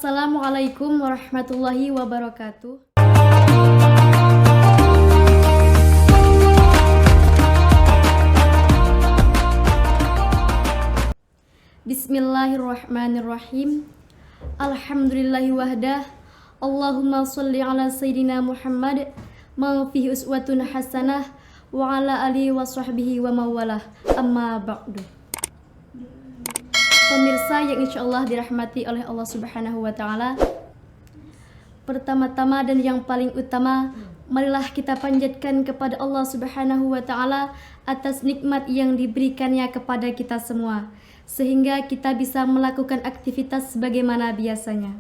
Assalamualaikum warahmatullahi wabarakatuh. Bismillahirrahmanirrahim. Alhamdulillahi wahdah. Allahumma sholli ala sayyidina Muhammad ma fihi uswatun hasanah wa ala alihi wa sahbihi wa mawalah. Amma ba'du. Pemirsa yang insyaallah dirahmati oleh Allah Subhanahu wa taala. Pertama-tama dan yang paling utama, marilah kita panjatkan kepada Allah Subhanahu wa taala atas nikmat yang diberikannya kepada kita semua, sehingga kita bisa melakukan aktivitas sebagaimana biasanya.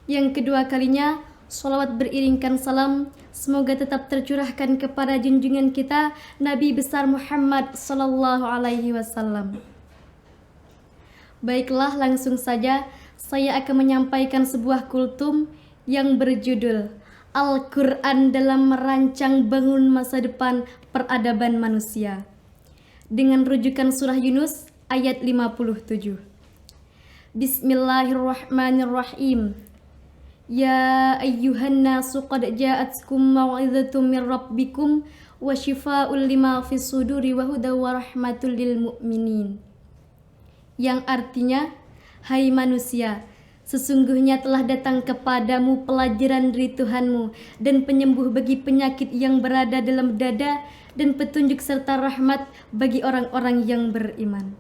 Yang kedua kalinya, sholawat beriringkan salam semoga tetap tercurahkan kepada junjungan kita Nabi besar Muhammad sallallahu alaihi wasallam. Baiklah, langsung saja saya akan menyampaikan sebuah kultum yang berjudul Al-Quran dalam Merancang Bangun Masa Depan Peradaban Manusia, dengan rujukan surah Yunus ayat 57. Bismillahirrahmanirrahim. Ya ayyuhan nasu qad ja'atkum mau'izatum min rabbikum wa shifaa'un lima fis suduri wa hudaw wa rahmatul lil mu'minin. Yang artinya, hai manusia, sesungguhnya telah datang kepadamu pelajaran dari Tuhanmu dan penyembuh bagi penyakit yang berada dalam dada dan petunjuk serta rahmat bagi orang-orang yang beriman.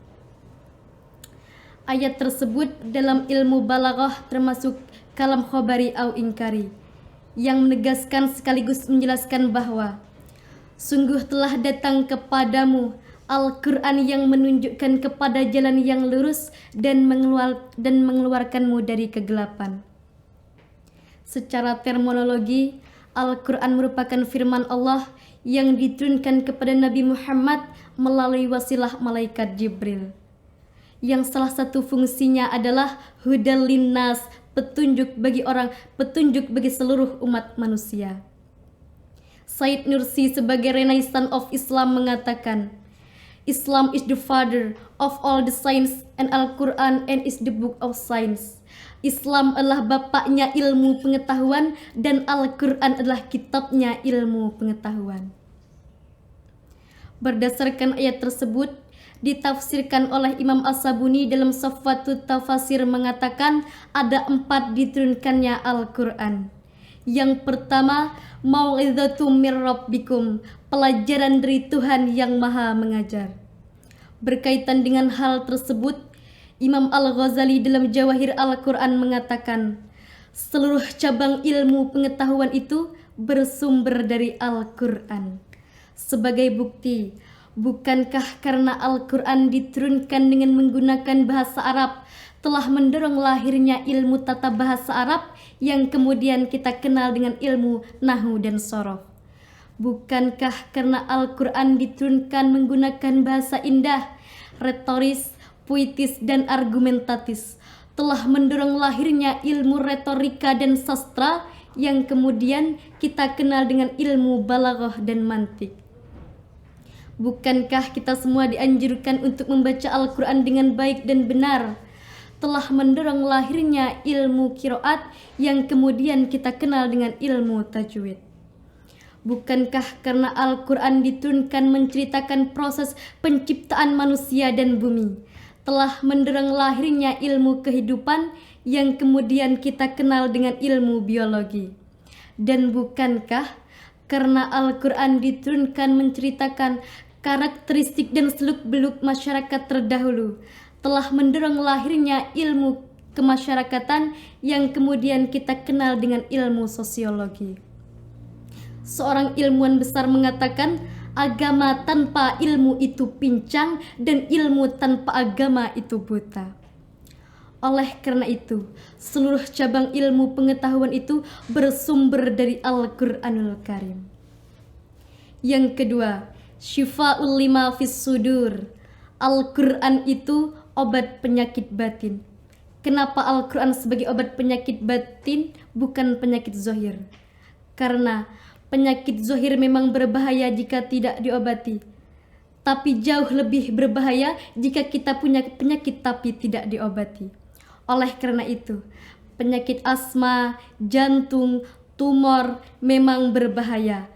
Ayat tersebut dalam ilmu balaghah termasuk kalam khobari au ingkari, yang menegaskan sekaligus menjelaskan bahwa sungguh telah datang kepadamu Al-Quran yang menunjukkan kepada jalan yang lurus dan mengeluarkanmu dari kegelapan. Secara terminologi, Al-Quran merupakan firman Allah yang diturunkan kepada Nabi Muhammad melalui wasilah malaikat Jibril, yang salah satu fungsinya adalah hudal linnas, petunjuk bagi seluruh umat manusia. Said Nursi sebagai Renaissance of Islam mengatakan, Islam is the father of all the science and Al-Quran and is the book of science. Islam adalah bapaknya ilmu pengetahuan dan Al-Quran adalah kitabnya ilmu pengetahuan. Berdasarkan ayat tersebut, ditafsirkan oleh Imam As-Sabuni dalam Safwatut Tafasir mengatakan ada 4 diturunkannya Al-Quran. Yang pertama, mau'izatum mir rabbikum, pelajaran dari Tuhan yang Maha Mengajar. Berkaitan dengan hal tersebut, Imam Al-Ghazali dalam Jawahir Al-Quran mengatakan, seluruh cabang ilmu pengetahuan itu bersumber dari Al-Quran. Sebagai bukti, bukankah karena Al-Quran diturunkan dengan menggunakan bahasa Arab telah mendorong lahirnya ilmu tata bahasa Arab yang kemudian kita kenal dengan ilmu nahwu dan shorof? Bukankah karena Al-Quran diturunkan menggunakan bahasa indah, retoris, puitis, dan argumentatis telah mendorong lahirnya ilmu retorika dan sastra yang kemudian kita kenal dengan ilmu balaghah dan mantik? Bukankah kita semua dianjurkan untuk membaca Al-Quran dengan baik dan benar telah mendorong lahirnya ilmu qiraat yang kemudian kita kenal dengan ilmu tajwid? Bukankah karena Al-Quran diturunkan menceritakan proses penciptaan manusia dan bumi telah mendorong lahirnya ilmu kehidupan yang kemudian kita kenal dengan ilmu biologi? Dan bukankah karena Al-Quran diturunkan menceritakan karakteristik dan seluk-beluk masyarakat terdahulu telah mendorong lahirnya ilmu kemasyarakatan yang kemudian kita kenal dengan ilmu sosiologi? Seorang ilmuwan besar mengatakan, agama tanpa ilmu itu pincang dan ilmu tanpa agama itu buta. Oleh karena itu, seluruh cabang ilmu pengetahuan itu bersumber dari Al-Quranul Karim. Yang kedua, syifa'ul lima fis sudur. Al-Quran itu obat penyakit batin. Kenapa Al-Quran sebagai obat penyakit batin bukan penyakit zohir? Karena penyakit zohir memang berbahaya jika tidak diobati, tapi jauh lebih berbahaya jika kita punya penyakit tapi tidak diobati. Oleh karena itu, penyakit asma, jantung, tumor memang berbahaya.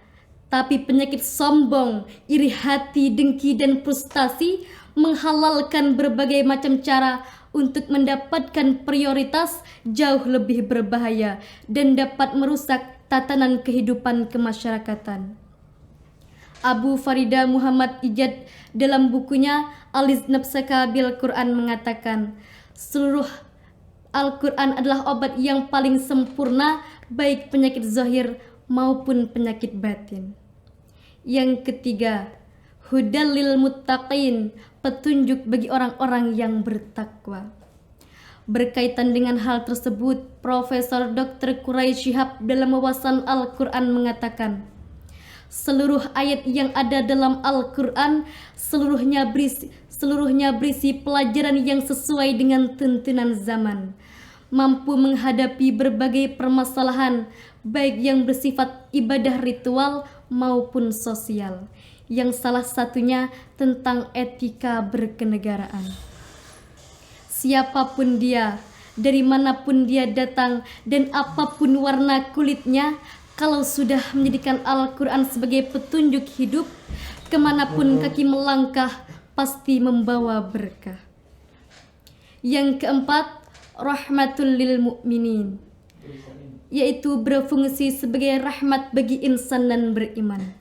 Tapi penyakit sombong, iri hati, dengki, dan frustasi menghalalkan berbagai macam cara untuk mendapatkan prioritas jauh lebih berbahaya dan dapat merusak tatanan kehidupan kemasyarakatan. Abu Farida Muhammad Ijad dalam bukunya Aliz Nafsaka bil Quran mengatakan, seluruh Al-Quran adalah obat yang paling sempurna baik penyakit zahir maupun penyakit batin. Yang ketiga, hudal lil muttaqin, petunjuk bagi orang-orang yang bertakwa. Berkaitan dengan hal tersebut, Profesor Dr. Quraisy Shihab dalam wawasan Al-Quran mengatakan, seluruh ayat yang ada dalam Al-Quran seluruhnya berisi pelajaran yang sesuai dengan tuntunan zaman, mampu menghadapi berbagai permasalahan baik yang bersifat ibadah ritual maupun sosial, yang salah satunya tentang etika berkenegaraan. Siapapun dia, dari manapun dia datang, dan apapun warna kulitnya, kalau sudah menjadikan Al-Quran sebagai petunjuk hidup, kemanapun kaki melangkah pasti membawa berkah. Yang keempat, rahmatul lil mu'minin, yaitu berfungsi sebagai rahmat bagi insan dan beriman.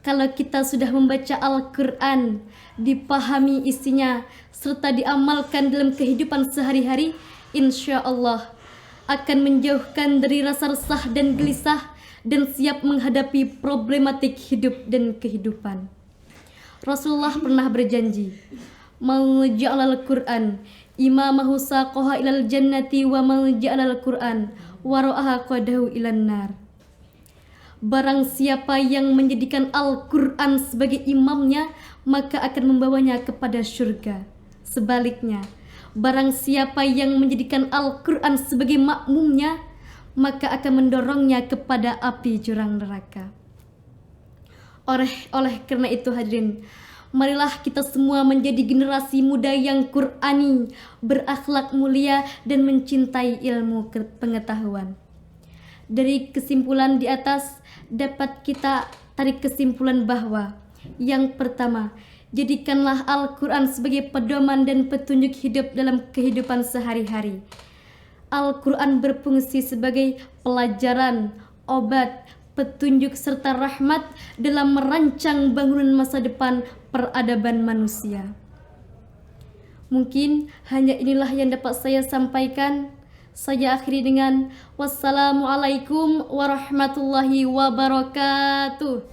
Kalau kita sudah membaca Al-Quran, dipahami isinya, serta diamalkan dalam kehidupan sehari-hari, insya Allah akan menjauhkan dari rasa resah dan gelisah dan siap menghadapi problematik hidup dan kehidupan. Rasulullah pernah berjanji, "Man ja'alal Qur'an imamahu saqaha ilal jannati wa man ja'alal Qur'an wara'aha qadahu ilan nar." Barang siapa yang menjadikan Al-Quran sebagai imamnya, maka akan membawanya kepada surga. Sebaliknya, barang siapa yang menjadikan Al-Quran sebagai makmumnya, maka akan mendorongnya kepada api jurang neraka. Oleh karena itu hadirin, marilah kita semua menjadi generasi muda yang Qur'ani, berakhlak mulia dan mencintai ilmu pengetahuan. Dari kesimpulan di atas dapat kita tarik kesimpulan bahwa yang pertama, jadikanlah Al-Quran sebagai pedoman dan petunjuk hidup dalam kehidupan sehari-hari. Al-Quran berfungsi sebagai pelajaran, obat, petunjuk serta rahmat dalam merancang bangunan masa depan peradaban manusia. Mungkin hanya inilah yang dapat saya sampaikan. Saya akhiri dengan wassalamualaikum warahmatullahi wabarakatuh.